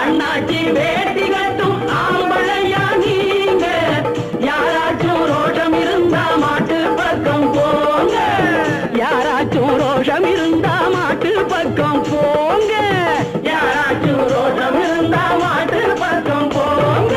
அண்ணாச்சி வேட்டி கட்டும் ஆம்பளையா நீங்க யாராச்சும் ரோஷம் இருந்தா மாட்டு பக்கம் போங்க யாராச்சும் ரோஷம் இருந்தா மாட்டு பக்கம் போங்க யாராச்சும் ரோஷம் இருந்தா மாட்டு பக்கம் போங்க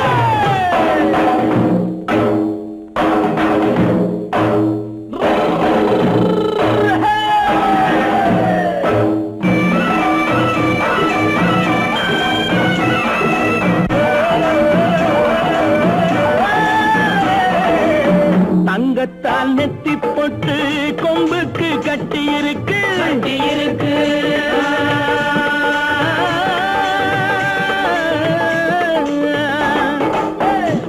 தங்கத்தால் நெத்தி போட்டு கொம்புக்கு கட்டி இருக்கு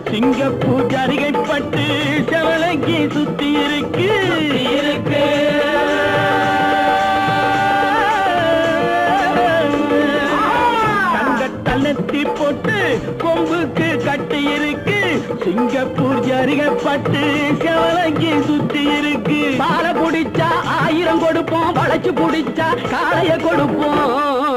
சிங்கப்பூர் ஜரிகை பட்டு செவலைக்கு சுத்தி இருக்கு தங்கத்தால் நெத்தி போட்டு கொம்புக்கு கட்டி இருக்கு சிங்கப்பூர் ஜரிகை பட்டு செவலைக்கு சுத்தி இருக்கு பாலை குடிச்சா 1000 கொடுப்போம் வளைச்சு குடிச்சா காளைய கொடுப்போம்